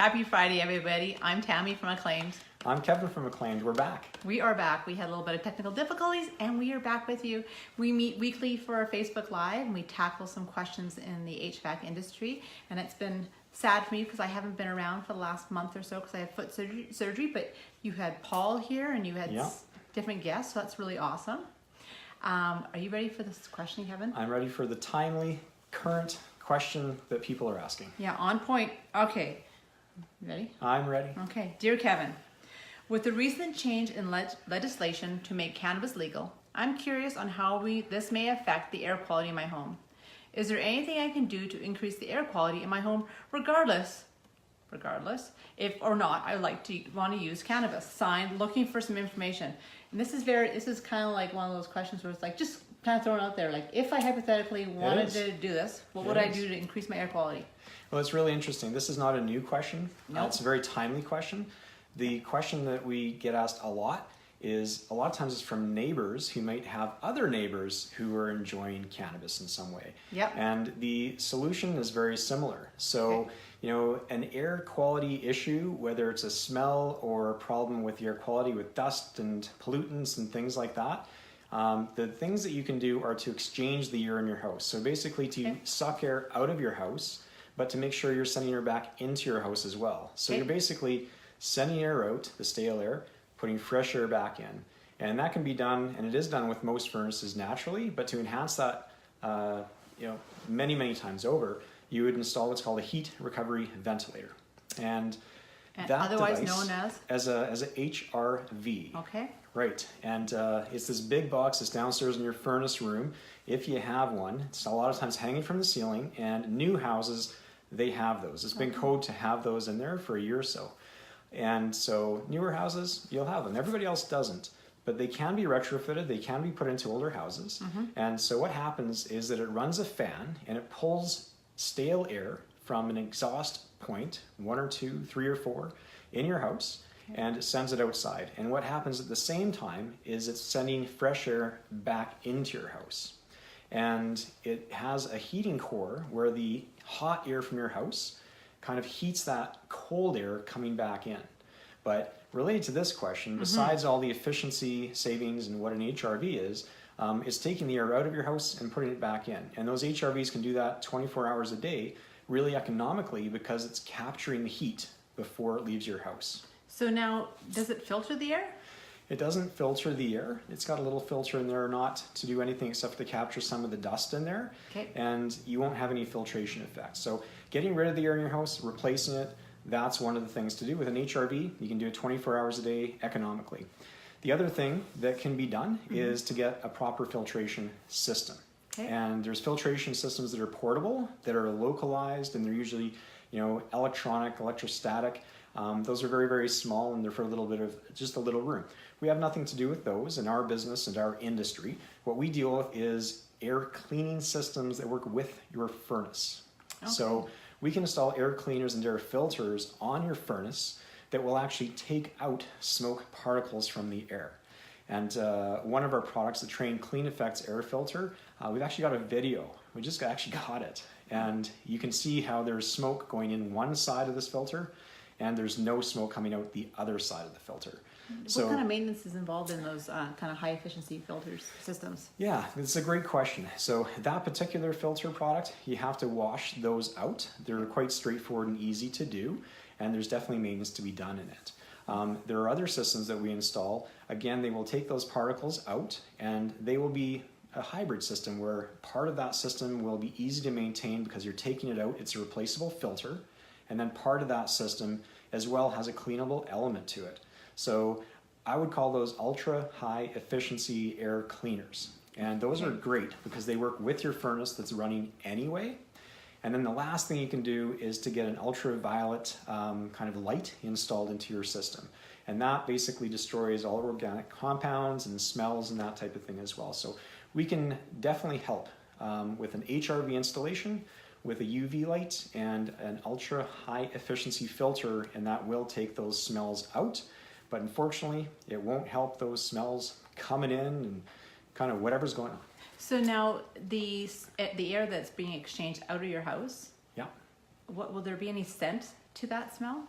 Happy Friday, everybody. I'm Tammy from Acclaimed. I'm Keven from Acclaimed. We're back. We are back. We had a little bit of technical difficulties and we are back with you. We meet weekly for our Facebook Live and we tackle some questions in the HVAC industry. And it's been sad for me because I haven't been around for the last month or so because I had foot surgery, but you had Paul here and you had different guests, so that's really awesome. Are you ready for this question, Keven? I'm ready for the timely, current question that people are asking. Yeah, on point. Okay. You ready? I'm ready. Okay. Dear Keven, with the recent change in legislation to make cannabis legal, I'm curious on how this may affect the air quality in my home. Is there anything I can do to increase the air quality in my home regardless, if or not I want to use cannabis? Signed, looking for some information. And this is kind of like one of those questions where it's like just kind of thrown out there, like if I hypothetically wanted to do this, what would I do to increase my air quality? Well, it's really interesting. This is not a new question. Nope. It's a very timely question. The question that we get asked a lot of times it's from neighbors who might have other neighbors who are enjoying cannabis in some way. Yep. And the solution is very similar. So, you know, an air quality issue, whether it's a smell or a problem with the air quality with dust and pollutants and things like that, the things that you can do are to exchange the air in your house. So basically to suck air out of your house, but to make sure you're sending air back into your house as well. So you're basically sending air out, the stale air, putting fresh air back in. And that can be done, and it is done with most furnaces naturally, but to enhance that many, many times over, you would install what's called a heat recovery ventilator. And that otherwise device, known as a HRV. Okay. Right, and it's this big box that's downstairs in your furnace room. If you have one, it's a lot of times hanging from the ceiling, and new houses, they have those. It's been code to have those in there for a year or so. And so newer houses, you'll have them. Everybody else doesn't, but they can be retrofitted. They can be put into older houses. And so what happens is that it runs a fan and it pulls stale air from an exhaust point, 1 or 2, 3 or 4, in your house, and it sends it outside. And what happens at the same time is it's sending fresh air back into your house. And it has a heating core where the hot air from your house kind of heats that cold air coming back in. But related to this question, besides all the efficiency savings and what an HRV is, it's taking the air out of your house and putting it back in. And those HRVs can do that 24 hours a day, really economically, because it's capturing the heat before it leaves your house. So now, does it filter the air? It doesn't filter the air. It's got a little filter in there, not to do anything except to capture some of the dust in there. Okay. And you won't have any filtration effects. So getting rid of the air in your house, replacing it, that's one of the things to do. With an HRV, you can do it 24 hours a day economically. The other thing that can be done is to get a proper filtration system. Okay. And there's filtration systems that are portable, that are localized, and they're usually, electronic, electrostatic. Those are very, very small, and they're for just a little room. We have nothing to do with those in our business and our industry. What we deal with is air cleaning systems that work with your furnace. Okay. So we can install air cleaners and air filters on your furnace that will actually take out smoke particles from the air. And one of our products, the Train Clean Effects air filter, we've actually got a video. We just actually got it. And you can see how there's smoke going in one side of this filter, and there's no smoke coming out the other side of the filter. What kind of maintenance is involved in those kind of high efficiency filters systems? Yeah, it's a great question. So that particular filter product, you have to wash those out. They're quite straightforward and easy to do, and there's definitely maintenance to be done in it. There are other systems that we install. Again, they will take those particles out, and they will be a hybrid system where part of that system will be easy to maintain because you're taking it out. It's a replaceable filter. And then part of that system as well has a cleanable element to it. So I would call those ultra high efficiency air cleaners. And those are great because they work with your furnace that's running anyway. And then the last thing you can do is to get an ultraviolet kind of light installed into your system. And that basically destroys all organic compounds and smells and that type of thing as well. So we can definitely help with an HRV installation, with a UV light and an ultra high efficiency filter, and that will take those smells out. But unfortunately, it won't help those smells coming in and kind of whatever's going on. So now the air that's being exchanged out of your house, Yeah. what will there be any scent to that smell?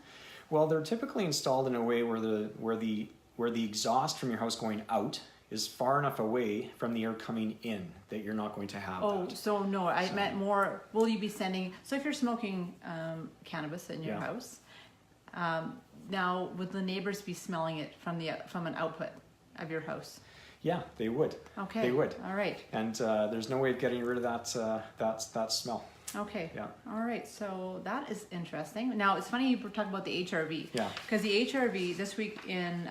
Well, they're typically installed in a way where the exhaust from your house going out is far enough away from the air coming in that you're not going to have that. So no, I meant more, will you be sending, so if you're smoking cannabis in your house, now would the neighbors be smelling it from an output of your house? Yeah, they would. Okay. They would. All right. And there's no way of getting rid of that smell. Okay. Yeah. All right. So that is interesting. Now it's funny you were talking about the HRV. Yeah. Because the HRV this week in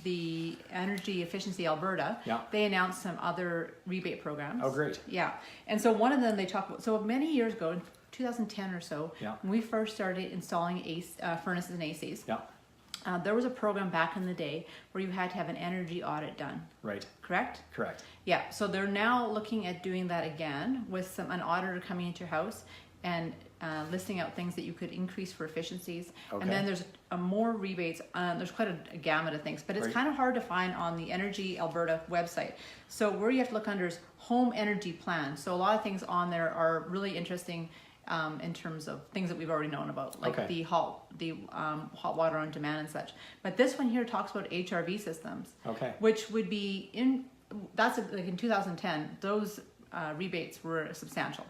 the Energy Efficiency Alberta, they announced some other rebate programs. Oh, great. Yeah. And so one of them they talk about. So many years ago, in 2010 or so, when we first started installing furnaces and ACs. Yeah. There was a program back in the day where you had to have an energy audit done. Right. Correct? Correct. Yeah. So they're now looking at doing that again with an auditor coming into your house and listing out things that you could increase for efficiencies. Okay. And then there's more rebates. There's quite a gamut of things, but it's kind of hard to find on the Energy Alberta website. So where you have to look under is home energy plan. So a lot of things on there are really interesting. In terms of things that we've already known about, like the hot water on demand and such. But this one here talks about HRV systems, which would be in 2010. Those rebates were substantial.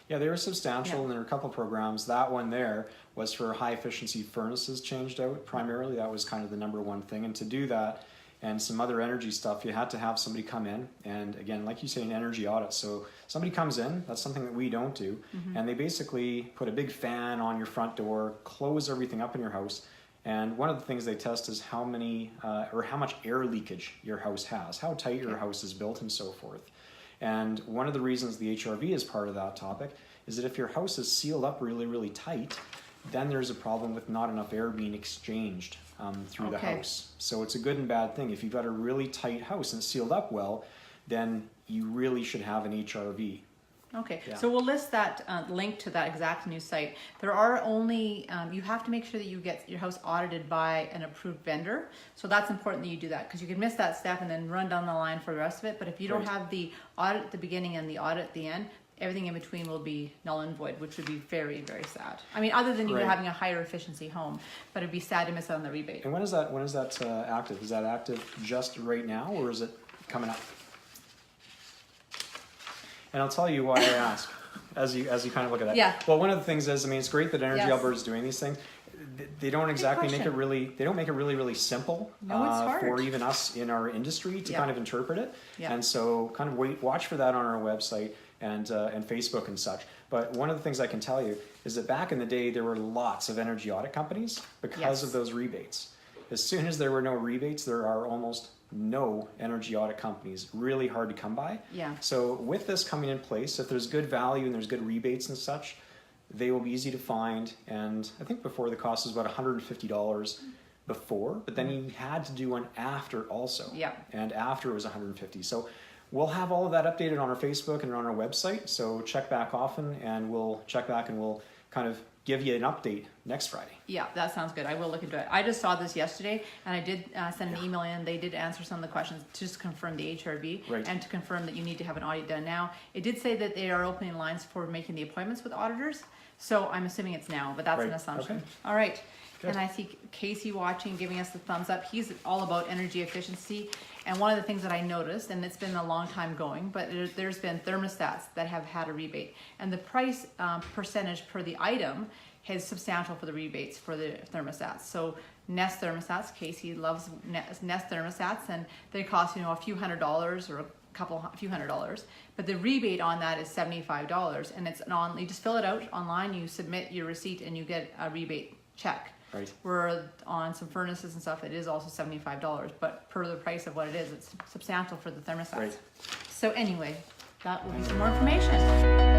Yeah, they were substantial, and there were a couple of programs. That one there was for high efficiency furnaces changed out primarily. That was kind of the number one thing, and to do that. And some other energy stuff, you had to have somebody come in, and again, like you say, an energy audit. So somebody comes in, that's something that we don't do, and they basically put a big fan on your front door, close everything up in your house, and one of the things they test is how much air leakage your house has, how tight your house is built, and so forth. And one of the reasons the HRV is part of that topic is that if your house is sealed up really, really tight, then there's a problem with not enough air being exchanged through the house. So it's a good and bad thing. If you've got a really tight house and it's sealed up well, then you really should have an HRV. Okay, so we'll list that link to that exact new site. There are only, you have to make sure that you get your house audited by an approved vendor. So that's important that you do that, because you can miss that step and then run down the line for the rest of it. But if you don't have the audit at the beginning and the audit at the end, everything in between will be null and void, which would be very, very sad. I mean, other than you having a higher efficiency home, but it'd be sad to miss out on the rebate. And when is that active? Is that active just right now, or is it coming up? And I'll tell you why I ask, as you kind of look at that. Yeah. Well, one of the things is, I mean, it's great that Energy Alberta is doing these things. They don't exactly make it really simple for even us in our industry to kind of interpret it. Yeah. And so kind of watch for that on our website and Facebook and such. But one of the things I can tell you is that back in the day, there were lots of energy audit companies because of those rebates. As soon as there were no rebates, there are almost no energy audit companies. Really hard to come by. Yeah. So with this coming in place, if there's good value and there's good rebates and such, they will be easy to find. And I think before the cost was about $150 before, but then you had to do one after also. Yeah. And after it was $150. So we'll have all of that updated on our Facebook and on our website. So check back often, and we'll check back and we'll kind of give you an update next Friday. Yeah, that sounds good. I will look into it. I just saw this yesterday, and I did send an email in. They did answer some of the questions to just confirm the HRV and to confirm that you need to have an audit done now. It did say that they are opening lines for making the appointments with auditors, so I'm assuming it's now, but that's an assumption. Okay. All right. Good. And I see Casey watching, giving us the thumbs up. He's all about energy efficiency. And one of the things that I noticed, and it's been a long time going, but there's been thermostats that have had a rebate. And the price percentage per the item is substantial for the rebates for the thermostats. So Nest thermostats, Casey loves Nest thermostats, and they cost, a few $100s or a few $100s. But the rebate on that is $75. And it's you just fill it out online, you submit your receipt, and you get a rebate check. Right. Where on some furnaces and stuff, it is also $75, but per the price of what it is, it's substantial for the thermostats. Right. So anyway, that will be some more information.